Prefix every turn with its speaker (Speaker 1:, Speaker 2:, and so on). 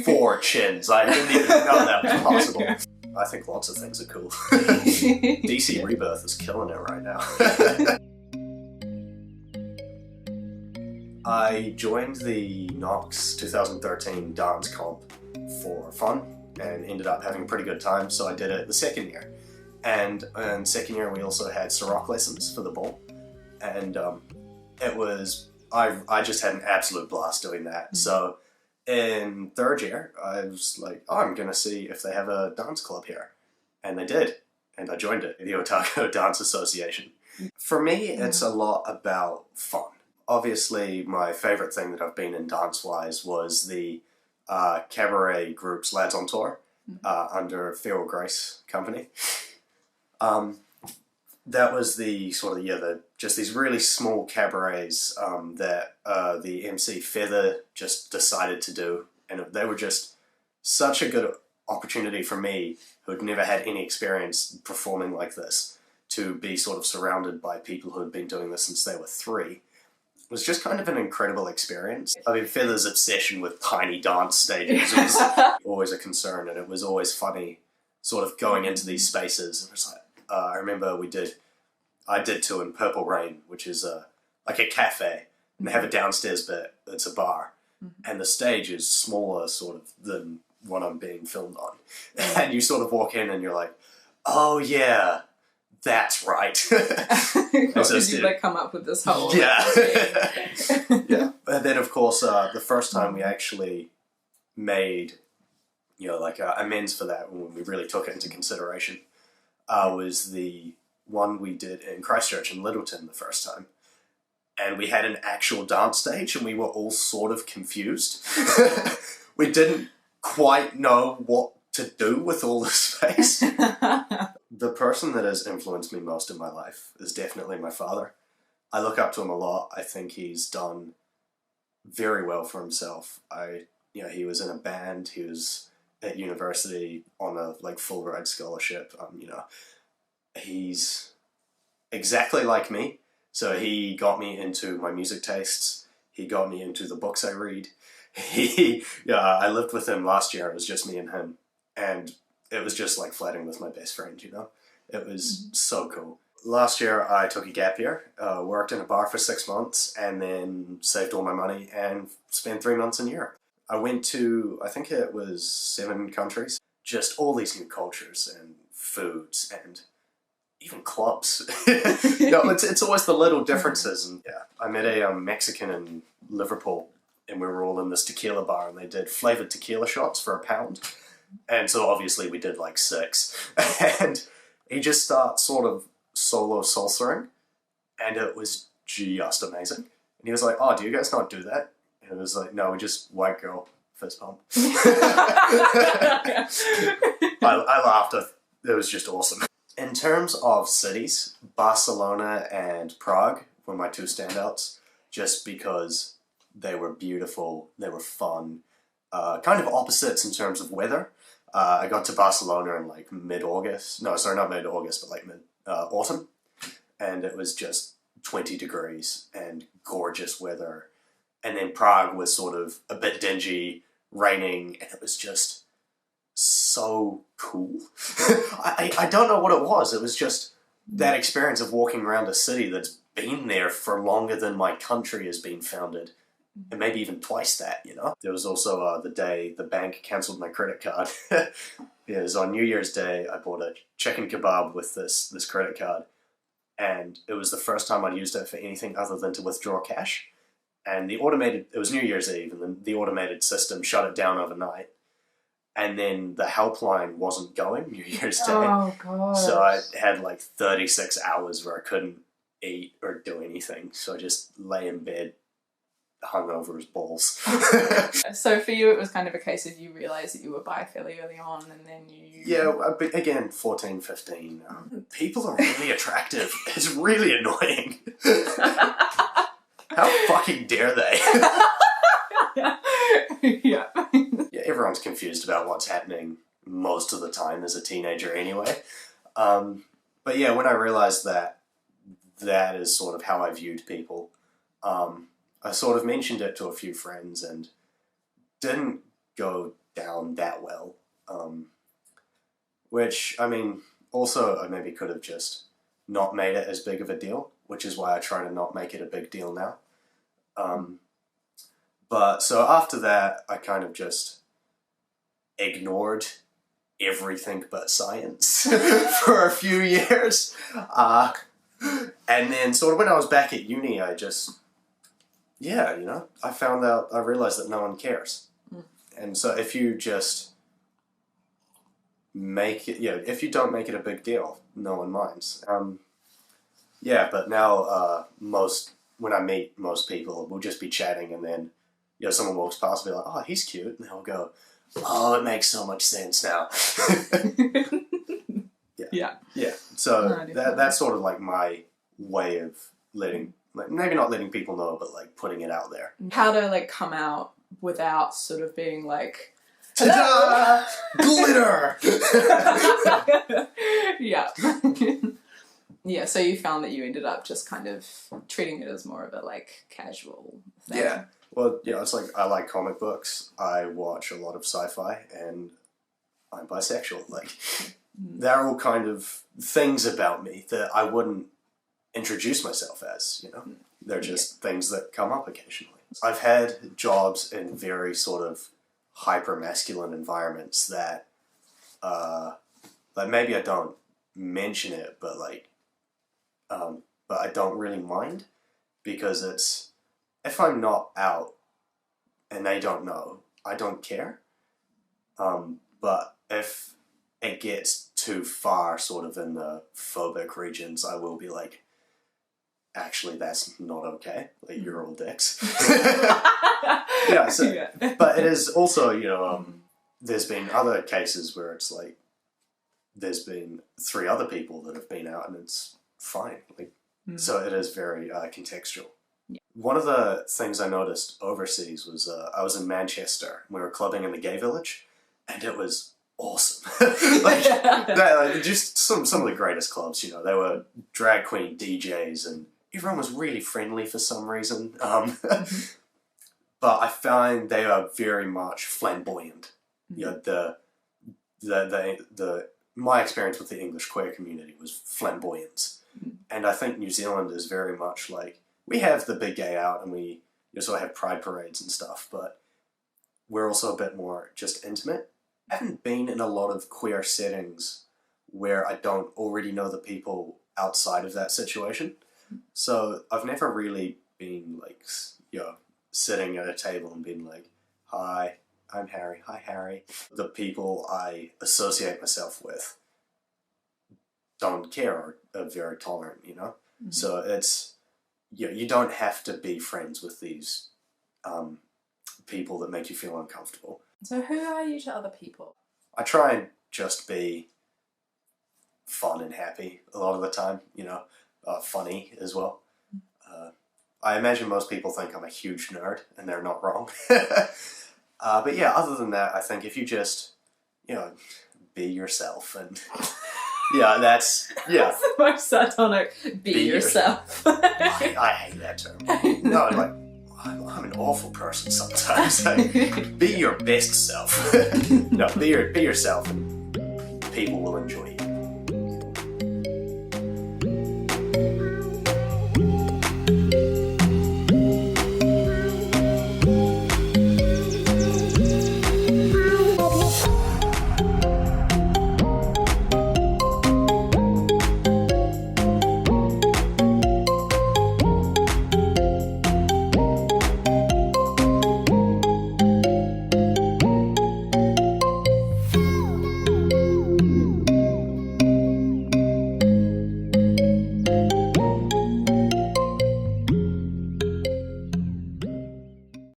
Speaker 1: 4 chins. I didn't even know that was possible. I think lots of things are cool. DC Rebirth is killing it right now. I joined the Knox 2013 dance comp for fun and ended up having a pretty good time, so I did it the second year. And in second year we also had Ciroc lessons for the ball, and it was, I just had an absolute blast doing that. So in third year I was like, oh, I'm gonna see if they have a dance club here, and they did, and I joined it, the Otago Dance Association. For me, it's a lot about fun. Obviously, my favourite thing that I've been in dance-wise was the cabaret groups Lads on Tour under Feral Grace Company. That was the sort of, just these really small cabarets that the MC Feather just decided to do. And they were just such a good opportunity for me, who had never had any experience performing like this, to be sort of surrounded by people who had been doing this since they were 3. It was just kind of an incredible experience. I mean, Feather's obsession with tiny dance stages was always a concern, and it was always funny sort of going into these spaces. And it was like, I remember I did 2 in Purple Rain, which is like a cafe, and they have a downstairs bit that's a bar, and the stage is smaller sort of than what I'm being filmed on. And you sort of walk in and you're like, oh yeah, that's right.
Speaker 2: Did you like come up with this whole...
Speaker 1: Yeah. Yeah. And then of course, the first time we actually made, like amends for that, when we really took it into consideration, was the one we did in Christchurch in Littleton the first time. And we had an actual dance stage, and we were all sort of confused. We didn't quite know what to do with all the space. The person that has influenced me most in my life is definitely my father. I look up to him a lot. I think he's done very well for himself. He was in a band. He was at university on a full ride scholarship. He's exactly like me. So he got me into my music tastes. He got me into the books I read. I lived with him last year. It was just me and him. And it was just like flirting with my best friend, It was so cool. Last year I took a gap year, worked in a bar for 6 months, and then saved all my money and spent 3 months in Europe. I went to, I think it was 7 countries. Just all these new cultures and foods and even clubs. It's always the little differences. And I met a Mexican in Liverpool, and we were all in this tequila bar, and they did flavoured tequila shots for £1. And so obviously we did 6. And he just starts sort of solo salsaing, and it was just amazing. And he was like, oh, do you guys not do that? And it was like, no, we just white girl fist pump. I laughed. It was just awesome. In terms of cities, Barcelona and Prague were my 2 standouts, just because they were beautiful, they were fun, kind of opposites in terms of weather. I got to Barcelona in mid-August. No, sorry, not mid-August, but mid-autumn. And it was just 20 degrees and gorgeous weather. And then Prague was sort of a bit dingy, raining, and it was just so cool. I don't know what it was. It was just that experience of walking around a city that's been there for longer than my country has been founded. And maybe even twice that, There was also the day the bank cancelled my credit card. It was on New Year's Day. I bought a chicken kebab with this credit card. And it was the first time I'd used it for anything other than to withdraw cash. And it was New Year's Eve, and then the automated system shut it down overnight. And then the helpline wasn't going New Year's Day.
Speaker 2: Oh, God.
Speaker 1: So I had 36 hours where I couldn't eat or do anything. So I just lay in bed, hung over his balls.
Speaker 2: So for you, it was kind of a case of you realised that you were bi fairly early on, and then you...
Speaker 1: Yeah, again, 14, 15. People are really attractive. It's really annoying. How fucking dare they?
Speaker 2: Yeah.
Speaker 1: Yeah, everyone's confused about what's happening most of the time as a teenager anyway. But yeah, when I realised that is sort of how I viewed people, I sort of mentioned it to a few friends and didn't go down that well. Which, I mean, also I maybe could have just not made it as big of a deal, which is why I try to not make it a big deal now. But so after that, I kind of just ignored everything but science for a few years. And then sort of when I was back at uni, I just, I realized that no one cares. And so if you just make it, if you don't make it a big deal, no one minds. But now when I meet most people, we'll just be chatting, and then someone walks past and be like, "Oh, he's cute," and they'll go, "Oh, it makes so much sense now." Yeah. So that's sort of like my way of maybe not letting people know, but like putting it out there.
Speaker 2: How to like come out without sort of being like,
Speaker 1: ta-da! Glitter!
Speaker 2: Yeah. Yeah, so you found that you ended up just kind of treating it as more of a like casual thing.
Speaker 1: Yeah. Well, it's like I like comic books, I watch a lot of sci-fi, and I'm bisexual. Like, they're all kind of things about me that I wouldn't introduce myself as, They're just things that come up occasionally. I've had jobs in very sort of hyper-masculine environments that, like maybe I don't mention it, but but I don't really mind, because if I'm not out and they don't know, I don't care. But if it gets too far sort of in the phobic regions, I will be like, actually, that's not okay. Like, you're all dicks. But it is also, there's been other cases where it's like, there's been 3 other people that have been out and it's fine. Like, so it is very contextual. Yeah. One of the things I noticed overseas was I was in Manchester. We were clubbing in the gay village, and it was awesome. Just some of the greatest clubs. They were drag queen DJs, and everyone was really friendly for some reason. But I find they are very much flamboyant. My experience with the English queer community was flamboyance. And I think New Zealand is very much like, we have the big gay out, and we sort of have pride parades and stuff, but we're also a bit more just intimate. I haven't been in a lot of queer settings where I don't already know the people outside of that situation. So I've never really been like, sitting at a table and being like, "Hi, I'm Harry. Hi, Harry." The people I associate myself with don't care or are very tolerant, So it's, you don't have to be friends with these people that make you feel uncomfortable.
Speaker 2: So who are you to other people?
Speaker 1: I try and just be fun and happy a lot of the time, funny as well. I imagine most people think I'm a huge nerd, and they're not wrong. But yeah, other than that, I think if you just, be yourself, and that's the
Speaker 2: most sardonic. Be yourself.
Speaker 1: I hate that term. No, like, I'm an awful person sometimes. Like, be your best self. No, be yourself, and people will enjoy you.